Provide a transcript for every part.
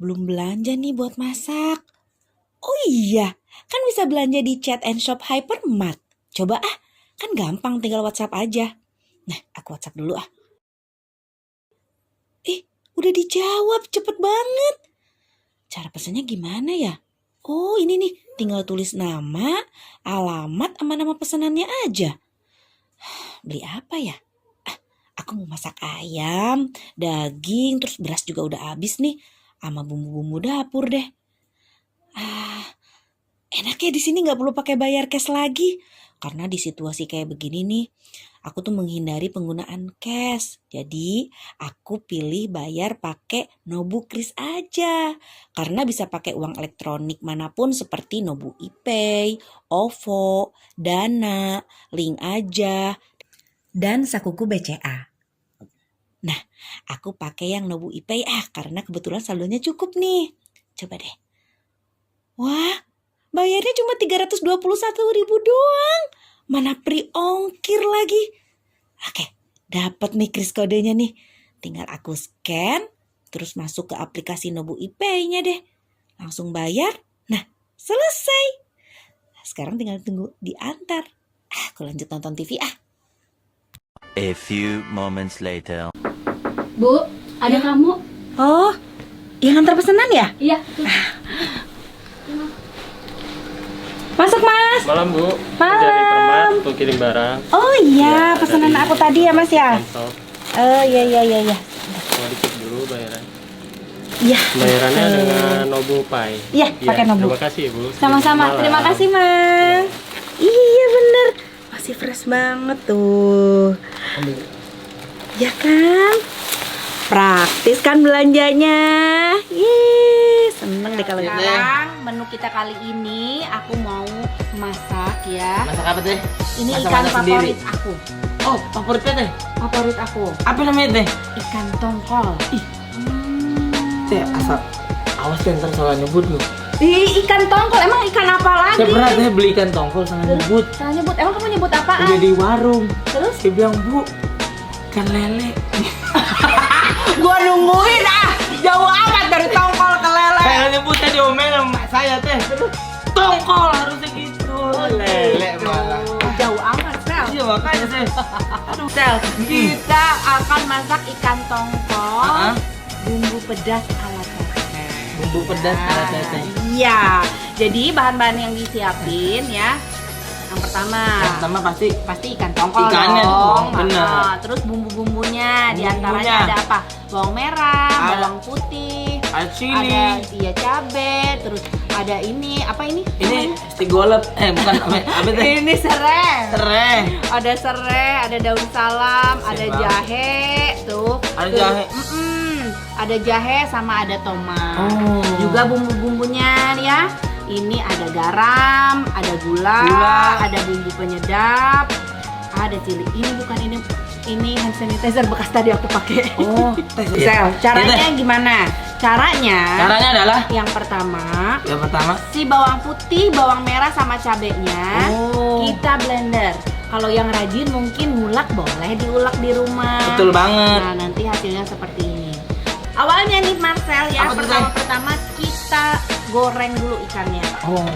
belum belanja nih buat masak. Oh iya, kan bisa belanja di Chat and Shop Hypermart. Coba kan gampang, tinggal WhatsApp aja. Nah, aku WhatsApp dulu ah. Udah dijawab, cepet banget. Cara pesannya gimana ya? Oh ini nih, tinggal tulis nama, alamat, sama nama pesanannya aja. Beli apa ya? Aku mau masak ayam, daging, terus beras juga udah habis nih. Sama bumbu-bumbu dapur deh. Enaknya di sini nggak perlu pakai bayar cash lagi. Karena di situasi kayak begini nih, aku tuh menghindari penggunaan cash. Jadi aku pilih bayar pakai Nobu Kris aja. Karena bisa pakai uang elektronik manapun seperti Nobu ePay, OVO, Dana, Link Aja, dan Sakuku BCA. Nah, aku pakai yang Nobu ePay karena kebetulan saldonya cukup nih. Coba deh. Wah, bayarnya cuma 321.000 doang. Mana free ongkir lagi. Oke, dapat nih kris kodenya nih. Tinggal aku scan, terus masuk ke aplikasi Nobu ePay-nya deh. Langsung bayar. Nah, selesai. Sekarang tinggal tunggu diantar. Aku lanjut nonton TV A few moments later. Bu, ada kamu? Oh, yang antar pesanan ya? Iya. Masuk Mas. Malam Bu, Malam. dari Permat untuk kirim barang. Oh iya, Ya, pesanan dari aku tadi ya Mas ya? Kantor. Oh iya. Mau dicek dulu bayaran. Iya. Bayarannya dengan Nobu Pay. Iya, pakai Nobu. Terima kasih Bu. Sama-sama, Selamat terima malam. kasih Mas. Iya bener, masih fresh banget tuh. Ya kan? Praktis kan belanjanya. Yeay, seneng deh kalau gitu. Sekarang menu kita kali ini aku mau masak ya. Masak apa teh? Ini Masak ikan masak favorit sendiri. aku. Oh, favoritnya teh? Favorit aku. Apa namanya teh? Ikan tongkol. Teh asal awas teh ntar salah nyebut lu. Ikan tongkol, emang ikan apa lagi? Saya pernah teh beli ikan tongkol sama nyebut. Salah nyebut, emang kamu nyebut apaan? Udah di warung. Terus? Dia bilang bu, ikan lele. Gua nungguin jauh amat dari tongkol ke lele. Saya nyebut teh diomelin sama mak saya teh. Tongkol harusnya gitu. Lele malah. Jauh amat, Sel. Iya makanya teh. Sel, kita akan masak ikan tongkol bumbu pedas ala teteh. Bumbu pedas ala teteh. Iya, jadi bahan-bahan yang disiapin ya. Yang pertama pasti ikan tongkol Ikannya dong. dong, bener. Terus bumbu-bumbunya, Bumbunya. diantaranya ada apa? Bawang merah, Ada. bawang putih, Ada chili. ada cabai, terus ada ini apa ini? Ini stigolep. Bukan apa teh? Ini serai. Serai. Ada serai, ada daun salam, ada Siap. jahe, tuh. Ada Tuh. jahe. Ada jahe sama ada tomat. Oh. Juga bumbu-bumbunya nih ya. Ini ada garam, ada gula, ada bumbu penyedap, ada chili. Ini bukan ini hand sanitizer bekas tadi aku pakai. Oh, teh. Sel, caranya Iya, teh. gimana? Caranya Adalah yang pertama si bawang putih, bawang merah sama cabenya kita blender. Kalau yang rajin mungkin ngulek boleh diulek di rumah. Betul banget. Nah, nanti hasilnya seperti ini. Awalnya nih Marcel ya, Apa tuh, pertama kita goreng dulu ikannya. Oh.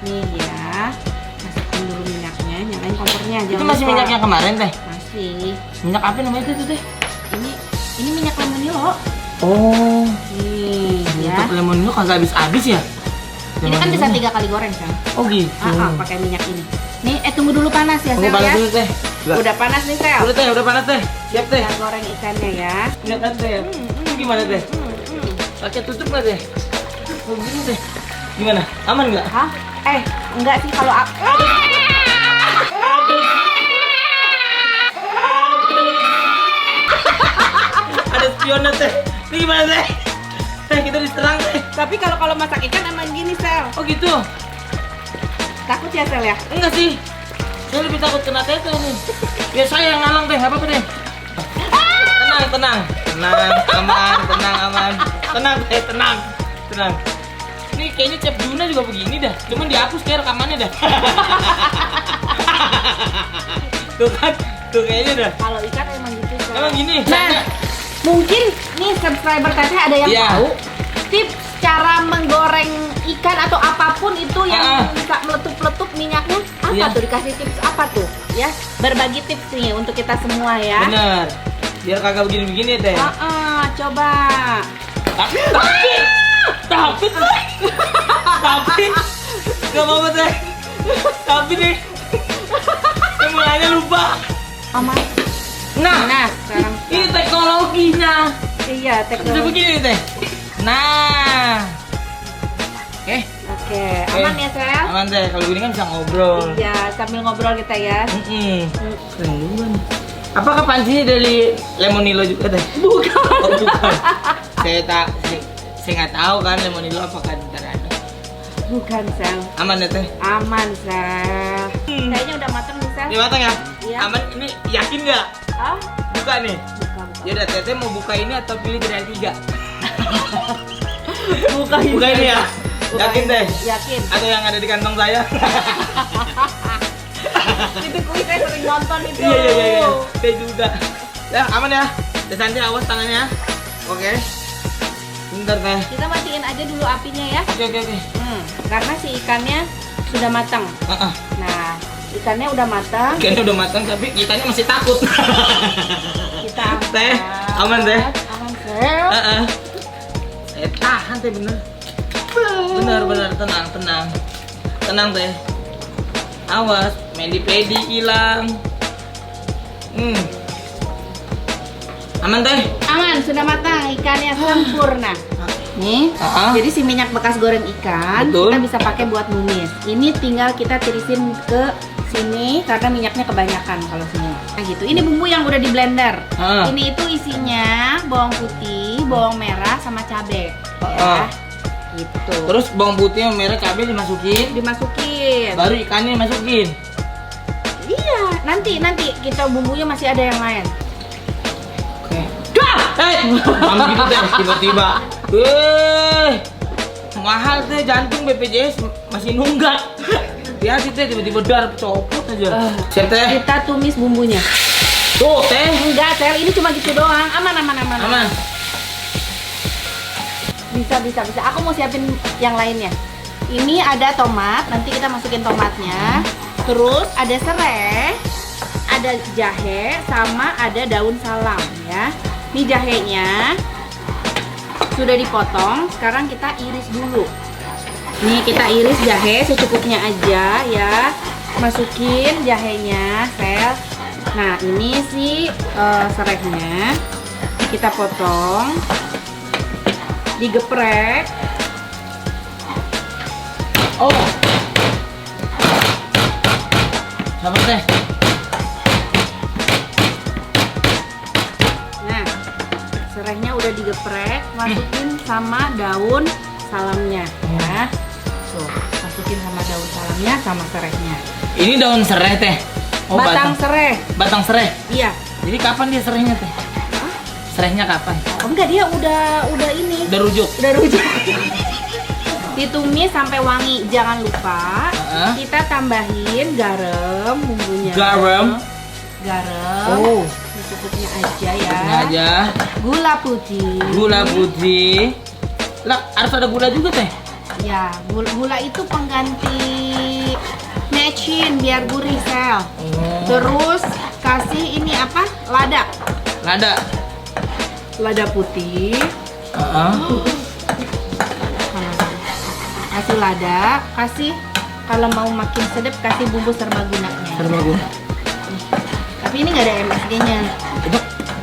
Nih ya, masukin dulu minyaknya, nyalain kompornya. Itu jangan masih lupa. minyak yang kemarin teh? Masih. Minyak apa namanya itu teh? Ini minyak lemonilo. Oh. Nih ya. Untuk lemon itu kagak habis-habis ya? Ini kan bisa 3 kali goreng kan? Oh gitu. Pakai minyak ini. Nih, tunggu dulu panas ya, Sel Panas ya. dulu teh. Udah panas nih, Sel. Udah teh, udah panas teh. Siap teh. Kita goreng ikannya ya. Lihat kan teh. Gimana teh? Pakai tutup nggak teh? Oh gini teh. Gimana? Aman nggak? Hah? Enggak sih kalau aku. Ada spionnya teh. Ini gimana teh? Teh kita diserang teh. Tapi kalau masak ikan emang gini, Sel. Oh gitu? Takut ya, Sel ya? Enggak sih. Saya lebih takut kena teteh nih. Ya saya yang ngalang teh, apa apa teh? Tenang, aman, aman. Tenang teh, tenang. Ini kayaknya Chef Juna juga begini dah. Cuman dihapus kayak rekamannya dah. Tuh kan, tuh kayaknya dah. Kalau ikan emang gitu, Sel. Emang gini. Nah, mungkin nih subscriber teteh ada yang Iya. tahu tips cara menggoreng ikan atau apapun itu yang bisa meletup-letup minyaknya. Apa Iya. tuh, dikasih tips apa tuh? Ya, berbagi tips nih untuk kita semua ya. Bener. Biar kagak begini-begini teh. Coba. Tapi nggak apa-apa teh. Tapi nih, semuanya lupa. Aman. Nah, Nah, sekarang ini teknologinya. iya Bisa teknologi. begini teh. Nah, Oke, aman ya Sel? aman teh. Kalau gini kan bisa ngobrol. Iya, sambil ngobrol kita ya. Keren juga nih. Apakah pancinya dari Lemonilo juga teh? Bukan. Oh, bukan. Saya nggak tahu kan Lemonilo apakah ntar ada. Bukan Sel. Aman ya teh? Aman Sel. Kayaknya udah matang nih Sel. Ini matang ya? Iya. Aman. Ini yakin nggak? Ah, Buka nih. bukan. Yaudah, Teteh mau buka ini atau pilih dari yang 3? Buka Buka ini ya? Buka Yakin ini. deh? Yakin. Atau yang ada di kantong saya? Itu kuis saya sering nonton itu. Iya. Saya juga. Ya, aman ya? Teh Santi awas tangannya. Oke. Bentar teh. Kita matiin aja dulu apinya ya. Oke. Karena si ikannya sudah matang. Nah, ikannya udah matang. Kayaknya udah matang tapi kitanya masih takut. Kita angkat. Teh, aman teh? Aman Sel. Saya tahan teh bener. Bener tenang teh. Awas, medi hilang. Aman teh? Aman, sudah matang ikannya sempurna. Nih, jadi si minyak bekas goreng ikan Betul. kita bisa pakai buat numis. Ini tinggal kita tirisin ke sini karena minyaknya kebanyakan kalau sini. Nah gitu. Ini bumbu yang udah di blender. Ini itu isinya bawang putih, bawang merah sama cabai. Ya. Gitu. Terus bawang putih, merah, cabai dimasukin. Dimasukin. Baru ikannya dimasukin. Iya, nanti kita bumbunya masih ada yang lain. Oke. Kamu gitu teh tiba-tiba. Mahal teh jantung BPJS masih nunggak. Hati-hati teh tiba-tiba dar copot aja. Siap teh. Kita tumis bumbunya. Tuh teh. Enggak, Sel, ini cuma gitu doang. Aman. Aman. Bisa. Aku mau siapin yang lainnya. Ini ada tomat, nanti kita masukin tomatnya. Terus ada serai, ada jahe, sama ada daun salam ya. Ini jahenya sudah dipotong, sekarang kita iris dulu. Nih kita iris jahe secukupnya aja ya. Masukin jahenya, Sel. Nah ini si serainya kita potong, digeprek. Oh. Sabar teh. Nah, serainya udah digeprek, masukin sama daun salamnya ya. Tuh, masukin sama daun salamnya sama serainya. Ini daun serai teh. Oh, Batang serai. Batang serai. Iya. Jadi kapan dia serainya teh? Serainya kapan? Oh, enggak, dia udah ini. Udah rujuk. Udah rujuk. Ditumis sampai wangi. Jangan lupa kita tambahin garam bumbunya. Garam. Oh. Secukupnya aja ya. Ini aja. Gula putih. Gula putih. Lah, harus ada gula juga teh. Ya, gula itu pengganti mecin biar gurih, Sel. Terus kasih ini apa? Lada. Lada putih. Kasih lada, kasih kalau mau makin sedap kasih bumbu serbagunanya. Serbaguna. Tapi ini nggak ada MSG-nya.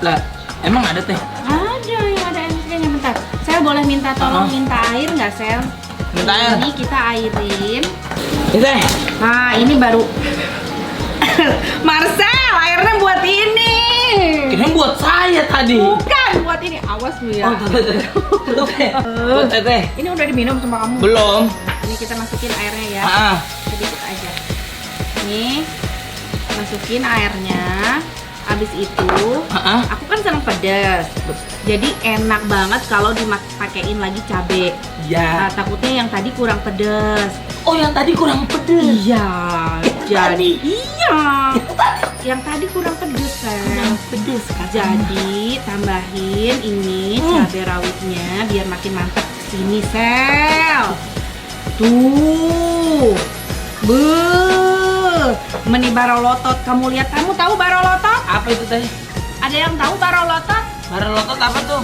Lah, emang ada teh? Ada yang ada MSG-nya. Bentar, Sel boleh minta tolong minta air nggak, Sel? Minta air. Ini kita airin. Ini teh. Nah, ini baru. Marcel, airnya buat ini. Kirain buat saya tadi. Bukan buat ini. Awas lu ya. Tuh teh. Tuh teh. Ini udah diminum sama kamu. Belum. Ini kita masukin airnya ya. Sedikit aja. Nih, masukin airnya. Habis itu, aku kan senang pedas. Jadi enak banget kalau dipakein lagi cabe. Ya. Nah, takutnya yang tadi kurang pedas. Oh, yang tadi kurang pedes. Iya. Jadi iya. Yang tadi kurang pedas, Sel. Pedes kan. Jadi tambahin ini cabai rawitnya biar makin mantap. Sini Sel. Tuh. Beuh. Meni barolotot. Kamu lihat, kamu tahu barolotot? Apa itu teh? Ada yang tahu barolotot? Barolotot apa tuh?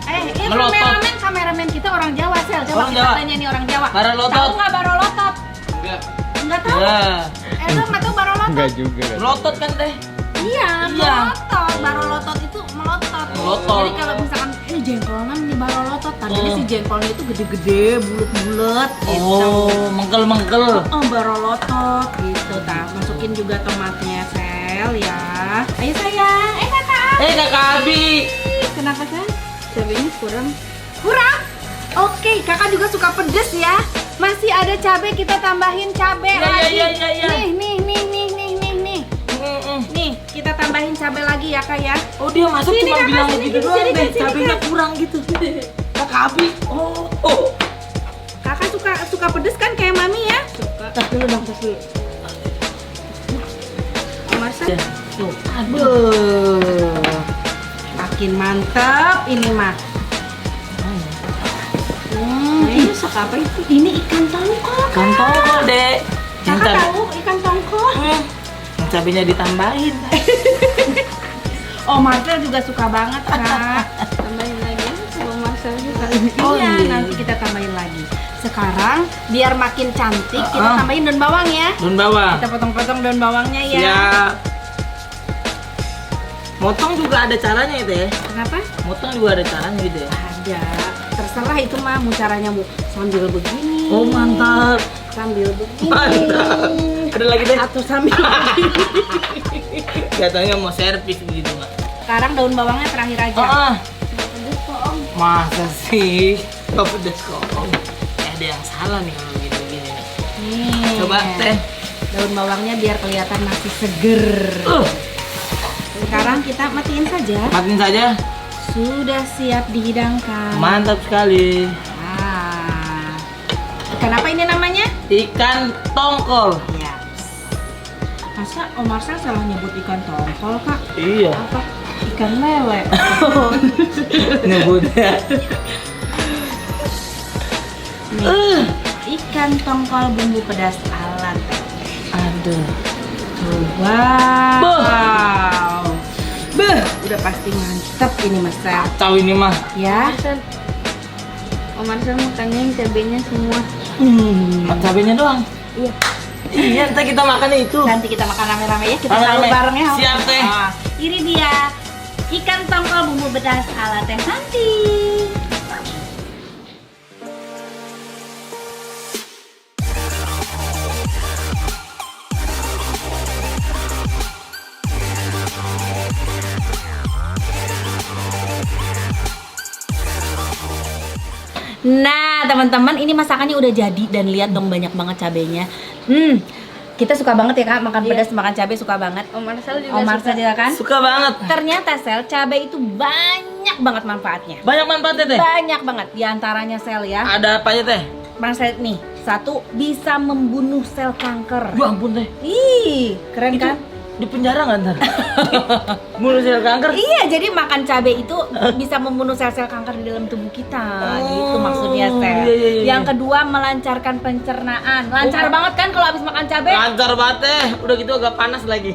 Ini Melotot. kameramen kita orang Jawa, Sel. Coba Orang kita Jawa. tanya nih orang Jawa. Barolotot. Tahu nggak barolotot? Enggak tahu. Ya. Lo nggak tahu barolotot? juga. Melotot kan teh? Iya, Iya. melotot. Barolotot itu melotot. Melotot. Jadi kalau misalkan ini jengkolan nih barolotot, tadinya Oh. si jengkolnya itu gede-gede, bulat-bulat gitu. Oh, mengkel-mengkel. Oh, barolotot gitu. Masukin juga tomatnya, Sel ya. Ayo sayang. Kakak. Kakak Abi. Kenapa, Sel? Cabenya kurang. Kurang? Oke, kakak juga suka pedes ya. Masih ada cabai, kita tambahin cabai Iya, lagi. iya, iya, iya. Nih. Nih, kita tambahin cabai lagi ya, Kak ya. Oh, dia masuk Sini, cuma Kakak, bilang sini, begitu sini, doang sini, deh. sini, Cabenya Kak. kurang gitu. Kakak Abi. Oh. Kakak suka pedes kan kayak mami ya? Suka. Tas dulu dong, tas dulu. Masa? Tuh. Aduh. Makin mantap ini mah. Ini apa itu? Ini ikan tongkol. Ikan tongkol, Dek. Kakak tahu ikan tongkol? Cabenya ditambahin. Oh, Marcel juga suka banget, Kak. Tambahin lagi sama Marcel juga. Oh, Iya, iya. nanti kita tambahin lagi. Sekarang biar makin cantik, kita Ah. tambahin daun bawang ya. Daun bawang. Kita potong-potong daun bawangnya ya. Siap. Motong juga ada caranya itu ya. Kenapa? Motong juga ada caranya gitu ya. Ada. Terserah itu mah mau caranya mau sambil begini. Oh, mantap. Sambil begini. Mantap. Ada lagi deh. Atau sambil begini. Katanya mau servis begitu, Mak. Sekarang daun bawangnya terakhir aja. Pedes kok, Om. Masa sih? Gak pedes kok. Ada yang salah nih kalau gini-gini nih. Nih. Coba teh. Daun bawangnya biar kelihatan masih seger. Sekarang kita matiin saja. Matiin saja. Sudah siap dihidangkan. Mantap sekali. Ah. Ikan apa ini namanya? Ikan tongkol. Ya. Masa Om Marcel salah nyebut ikan tongkol, Kak? Iya. Apa? Ikan lele. Nyebutnya. Nih, ikan tongkol bumbu pedas ala teh. Aduh. Wow. Beh, udah pasti mantep ini Mas Sel. Tahu ini mah. Ya. Om Marcel mau tanyain cabenya semua. Cabenya doang. Iya. Iya, ntar kita makannya itu. Nanti kita makan rame-rame ya, kita Rame-rame. sahur bareng ya. Siap, Teh. Ah, ini dia ikan tongkol bumbu pedas ala Teh Santi. Nah, teman-teman, ini masakannya udah jadi dan lihat dong banyak banget cabenya. Kita suka banget ya Kak, makan pedas, makan cabai suka banget. Om Marcel juga Om Marcel suka. juga kan? Suka banget. Ternyata Sel, cabai itu banyak banget manfaatnya. Banyak manfaatnya teh. Banyak banget. Di antaranya Sel ya. Ada apa aja teh? Marcel nih, satu bisa membunuh sel kanker. Ya ampun teh. Ih, keren Itu kan? di penjara nggak ntar? Bunuh sel kanker. Iya, jadi makan cabai itu bisa membunuh sel-sel kanker di dalam tubuh kita. Gitu maksudnya Sel. Iya. Yang kedua melancarkan pencernaan. Lancar banget kan kalau habis makan cabai? Lancar banget teh. Udah gitu agak panas lagi.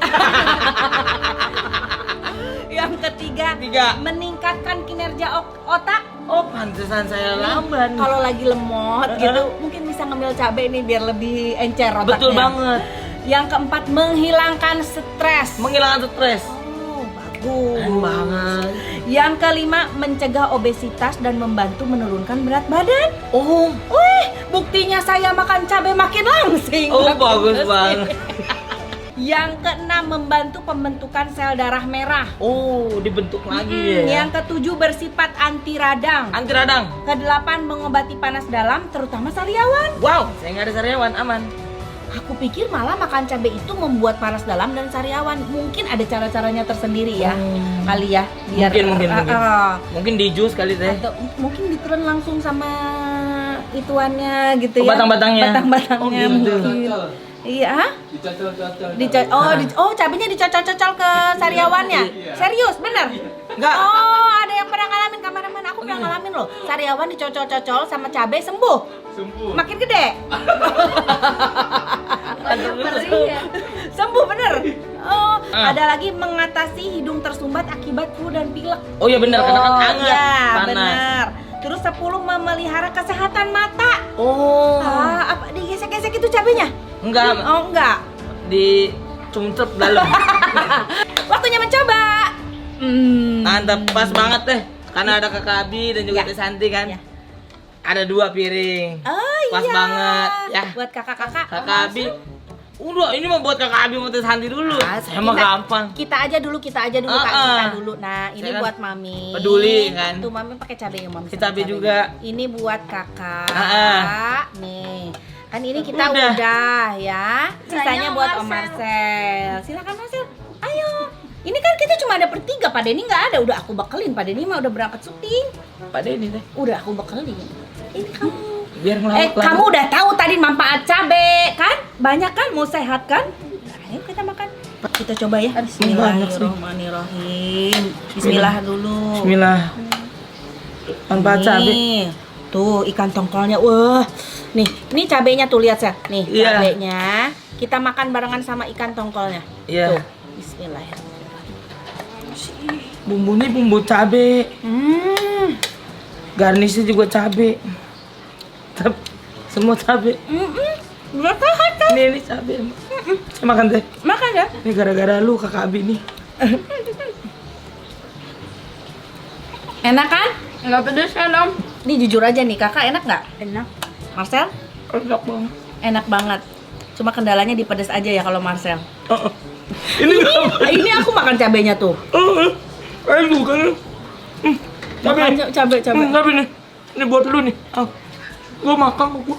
Yang ketiga, meningkatkan kinerja otak. Oh, pantesan saya lamban. Kalau lagi lemot gitu, mungkin bisa ngemil cabai nih biar lebih encer otaknya. Betul banget. Yang keempat, menghilangkan stres. Menghilangkan stres. Oh, bagus. Keren banget. Yang kelima, mencegah obesitas dan membantu menurunkan berat badan. Oh, Wih, buktinya saya makan cabai makin langsing. oh Berat bagus badan. banget. Yang keenam, membantu pembentukan sel darah merah. Oh, dibentuk lagi ya. Yang ketujuh, bersifat anti radang. Anti radang. Kedelapan, mengobati panas dalam, terutama sariawan. Wow, saya nggak ada sariawan, aman. Aku pikir malah makan cabai itu membuat panas dalam dan sariawan. Mungkin ada cara-caranya tersendiri ya, kali ya. Biar, Mungkin. Mungkin di jus kali teh. atau mungkin ditelan langsung sama ituannya gitu ya. Batang-batangnya. Batang-batangnya Oh, gitu. mungkin. Iya. Cabenya dicocol-cocol ke sariawannya. Serius, bener? Enggak. Oh, ada yang pernah ngalamin kameramen aku pernah ngalamin loh, sariawan dicocol-cocol sama cabai sembuh. Makin gede. Sembuh bener. Oh, ada lagi mengatasi hidung tersumbat akibat flu dan pilek. Oh iya benar, karena kan hangat, Iya, panas. benar. Terus 10 memelihara kesehatan mata. Oh. Apa digesek-gesek itu cabenya? Enggak, Oh, enggak. dicungcep dalam. Waktunya mencoba. Mantap, pas banget deh. Karena ada Kakak Abi dan juga Ya. Teh Santi kan. Ya. Ada 2 piring. Oh Pas iya. banget ya. Buat kakak-kakak. Kakak Abi. Udah, ini mah buat Kakak Abi mau Teh Santi dulu. Saya mah kita- gampang. Kita aja dulu Kak, kita dulu. Nah, ini Saya kan buat Mami. peduli, kan. Tuh Mami pakai cabai ya, Mami. Kita sama Abi cabenya. juga. Ini buat Kakak. Nih. Kan ini kita Udah. udah ya. Sisanya Om buat Om Marcel. Silakan Marcel. Ayo. Ini kan kita cuma ada bertiga, Pak Denny nggak ada. Udah aku bekelin, Pak Denny mah udah berangkat syuting. Pak Denny teh. Udah aku bekelin. Ini kamu. Biar ngelawak lagi. Kamu udah tahu tadi manfaat cabe kan? Banyak kan? Mau sehat kan? Nah, ayo kita makan. Kita coba ya. Bismillahirrahmanirrahim. Bismillah dulu. Bismillah. Manfaat cabai. Nih, tuh ikan tongkolnya. Wah. Nih, ini cabenya tuh lihat ya. Nih, Iya. cabenya. Kita makan barengan sama ikan tongkolnya. Iya. Tuh. Bismillahirrahmanirrahim. Bumbunya bumbu cabai. Garnisnya juga cabai. Semua cabai. Udah sehat kan? Ini cabai. Makan teh. Makan ya. Ini gara-gara lu Kakak Abi nih. Enak kan? Enggak pedes kan Om? Nih jujur aja nih, kakak enak nggak? Enak. Marcel? Enak banget. Enak banget. Cuma kendalanya di pedas aja ya kalau Marcel. Ini Ini aku makan cabenya tuh. bukan. Makan cabe. Cabai nih. Ini buat lu nih. Gua makan gua.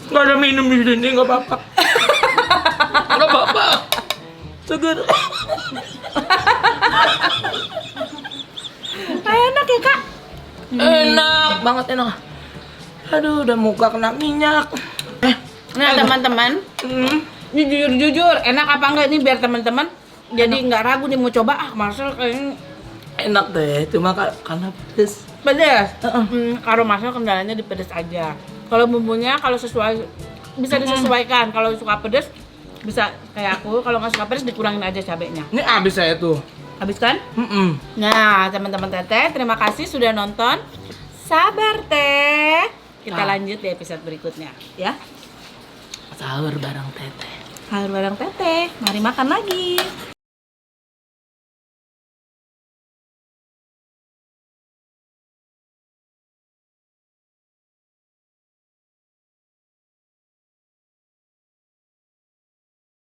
Nggak ada minum di sini, nggak apa-apa. Nggak apa-apa. Segar. Enak ya kak? Enak banget, enak. Aduh, udah muka kena minyak. Nah teman-teman, ini jujur enak apa enggak ini biar teman-teman jadi nggak ragu nih mau coba. Marcel kayaknya Enak deh, cuma karena pedes. pedas. Kalau Marcel kendalanya di pedas aja. Kalau bumbunya kalau sesuai bisa disesuaikan. Kalau suka pedas bisa kayak aku. Kalau nggak suka pedas dikurangin aja cabenya. Ini habis saya tuh. Habis kan? Nah, teman-teman Teteh, terima kasih sudah nonton. Sabar Teh. Kita lanjut di episode berikutnya, ya. Sahur bareng Teteh. Sahur bareng Teteh. Mari makan lagi.